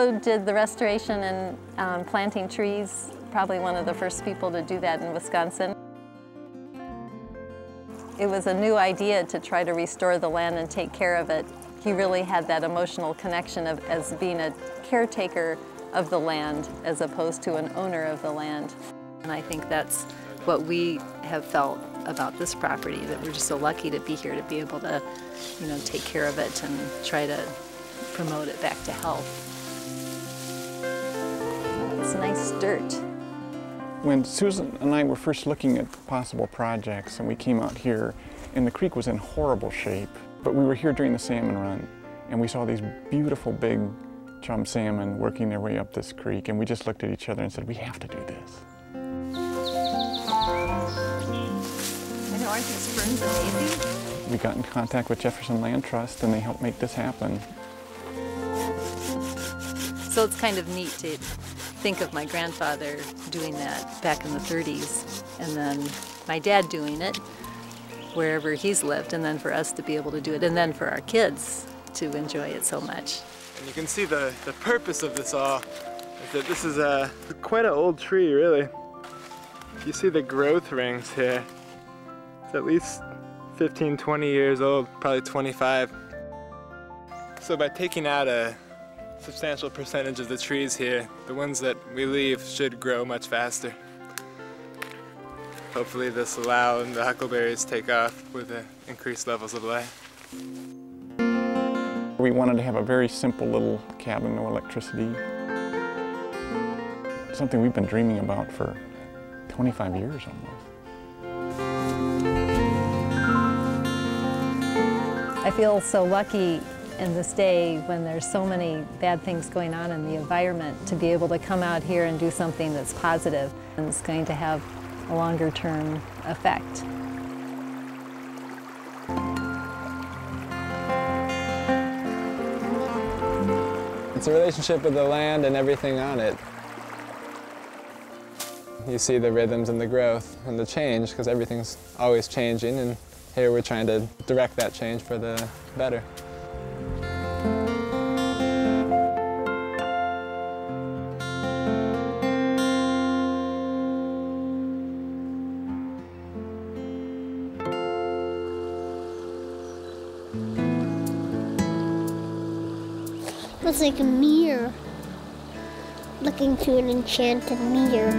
also did the restoration and planting trees, probably one of the first people to do that in Wisconsin. It was a new idea to try to restore the land and take care of it. He really had that emotional connection of as being a caretaker of the land as opposed to an owner of the land. And I think that's what we have felt about this property, that we're just so lucky to be here to be able to, take care of it and try to promote it back to health. It's nice dirt. When Susan and I were first looking at possible projects and we came out here, and the creek was in horrible shape, but we were here during the salmon run and we saw these beautiful big chum salmon working their way up this creek, and we just looked at each other and said, we have to do this. I know, aren't these ferns amazing? We got in contact with Jefferson Land Trust and they helped make this happen. So it's kind of neat to think of my grandfather doing that back in the 30s, and then my dad doing it wherever he's lived, and then for us to be able to do it, and then for our kids to enjoy it so much. And you can see the purpose of this all is that this is quite an old tree, really. You see the growth rings here. It's at least 15, 20 years old, probably 25. So by taking out a substantial percentage of the trees here, the ones that we leave should grow much faster. Hopefully this will allow the huckleberries take off with the increased levels of light. We wanted to have a very simple little cabin, no electricity. Something we've been dreaming about for 25 years almost. I feel so lucky in this day when there's so many bad things going on in the environment to be able to come out here and do something that's positive and it's going to have a longer term effect. It's a relationship with the land and everything on it. You see the rhythms and the growth and the change because everything's always changing, and here we're trying to direct that change for the better. It's like a mirror, looking through an enchanted mirror.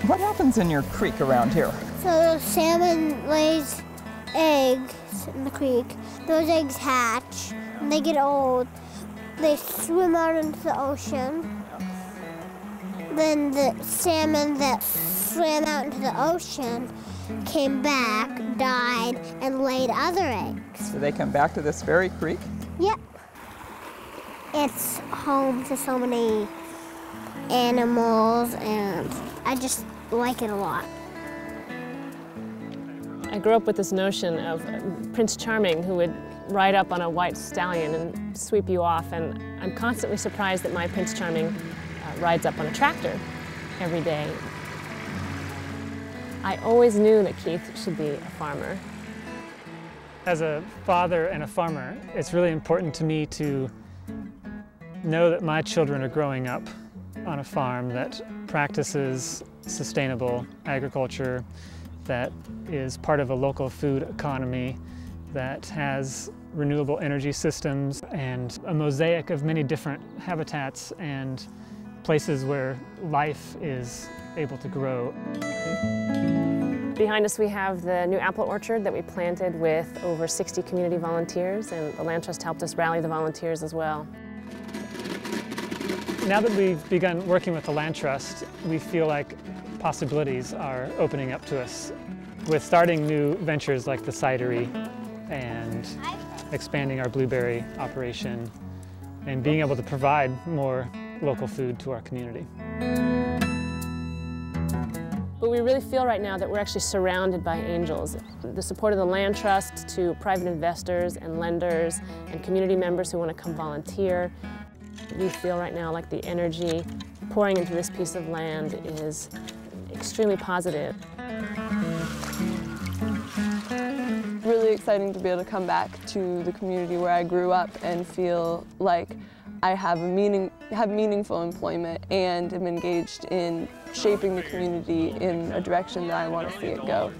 What happens in your creek around here? So salmon lays eggs in the creek. Those eggs hatch, and they get old. They swim out into the ocean. Then the salmon that swam out into the ocean came back, died, and laid other eggs. Do they come back to this very creek? Yep. It's home to so many animals, and I just like it a lot. I grew up with this notion of Prince Charming who would ride up on a white stallion and sweep you off, and I'm constantly surprised that my Prince Charming rides up on a tractor every day. I always knew that Keith should be a farmer. As a father and a farmer, it's really important to me to know that my children are growing up on a farm that practices sustainable agriculture, that is part of a local food economy, that has renewable energy systems and a mosaic of many different habitats and places where life is able to grow. Behind us we have the new apple orchard that we planted with over 60 community volunteers, and the Land Trust helped us rally the volunteers as well. Now that we've begun working with the Land Trust, we feel like possibilities are opening up to us. With starting new ventures like the cidery and expanding our blueberry operation and being able to provide more local food to our community. But we really feel right now that we're actually surrounded by angels. The support of the Land Trust to private investors and lenders and community members who want to come volunteer. We feel right now like the energy pouring into this piece of land is extremely positive. really exciting to be able to come back to the community where I grew up and feel like I have meaningful employment and am engaged in shaping the community in a direction that I want to see it go.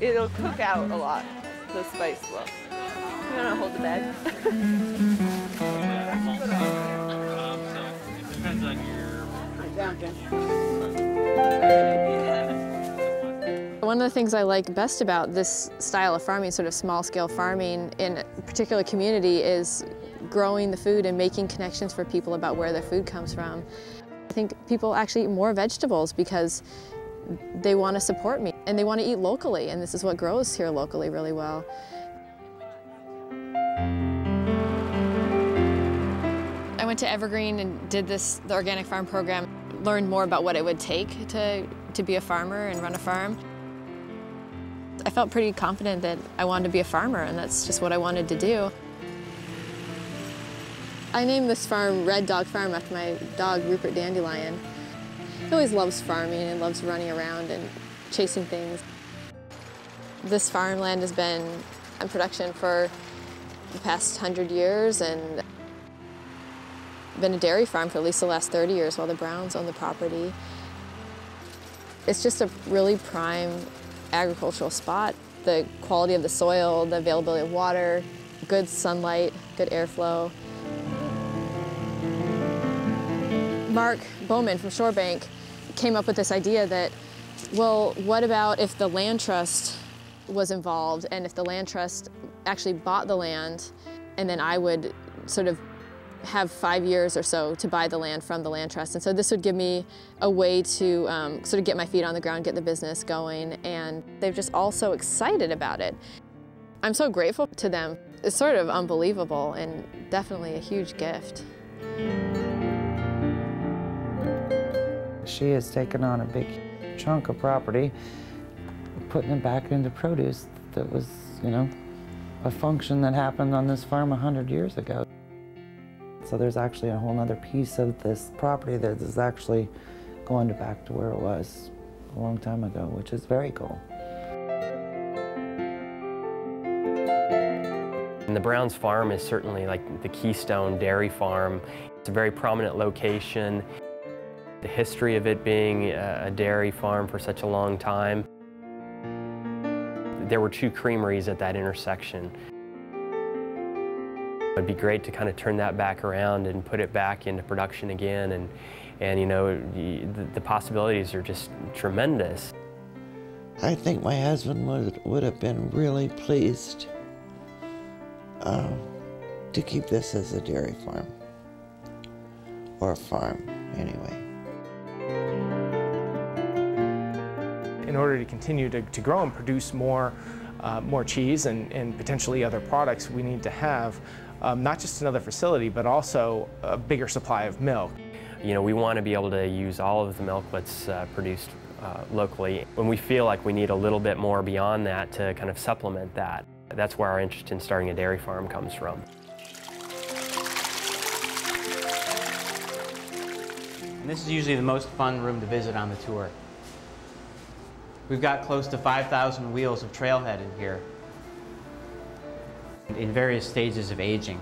It'll cook out a lot, the spice will. You want to hold the bag? Depends on your... One of the things I like best about this style of farming, sort of small-scale farming in a particular community, is growing the food and making connections for people about where their food comes from. I think people actually eat more vegetables because they want to support me and they want to eat locally, and this is what grows here locally really well. I went to Evergreen and did the organic farm program, learned more about what it would take to be a farmer and run a farm. I felt pretty confident that I wanted to be a farmer, and that's just what I wanted to do. I named this farm Red Dog Farm after my dog, Rupert Dandelion. He always loves farming and loves running around and chasing things. This farmland has been in production for the past 100 years and been a dairy farm for at least the last 30 years while the Browns own the property. It's just a really prime agricultural spot. The quality of the soil, the availability of water, good sunlight, good airflow. Mark Bowman from Shorebank came up with this idea that, well, what about if the land trust was involved, and if the land trust actually bought the land, and then I would sort of have 5 years or so to buy the land from the land trust. And so this would give me a way to sort of get my feet on the ground, get the business going, and they're just all so excited about it. I'm so grateful to them. It's sort of unbelievable and definitely a huge gift. She has taken on a big chunk of property, putting it back into produce that was, you know, a function that happened on this farm 100 years ago. So there's actually a whole other piece of this property that is actually going back to where it was a long time ago, which is very cool. And the Browns farm is certainly like the keystone dairy farm. It's a very prominent location. The history of it being a dairy farm for such a long time. There were 2 creameries at that intersection. It'd be great to kind of turn that back around and put it back into production again, and you know, the possibilities are just tremendous. I think my husband would have been really pleased to keep this as a dairy farm, or a farm anyway. In order to continue to grow and produce more cheese and potentially other products, we need to have not just another facility, but also a bigger supply of milk. You know, we want to be able to use all of the milk that's produced locally. When we feel like we need a little bit more beyond that to kind of supplement that, that's where our interest in starting a dairy farm comes from. And this is usually the most fun room to visit on the tour. We've got close to 5,000 wheels of trailhead in here, in various stages of aging.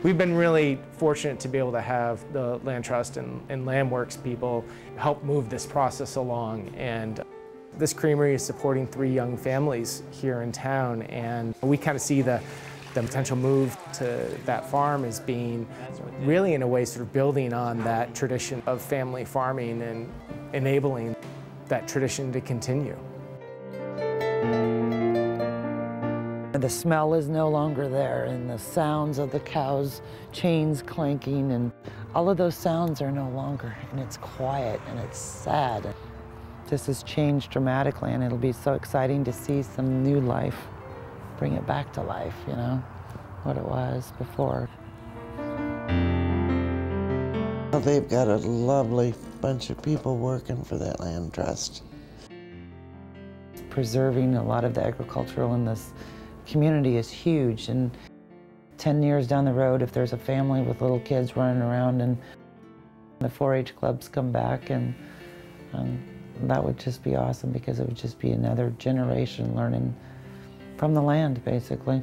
We've been really fortunate to be able to have the Land Trust and LandWorks people help move this process along. And this creamery is supporting 3 young families here in town, and we kind of see the potential move to that farm as being really, in a way, sort of building on that tradition of family farming and enabling that tradition to continue. The smell is no longer there, and the sounds of the cows' chains clanking, and all of those sounds are no longer, and it's quiet and it's sad. This has changed dramatically, and it'll be so exciting to see some new life, bring it back to life, you know, what it was before. Well, they've got a lovely bunch of people working for that land trust. Preserving a lot of the agricultural in this community is huge, and 10 years down the road, if there's a family with little kids running around and the 4-H clubs come back and that would just be awesome because it would just be another generation learning from the land, basically.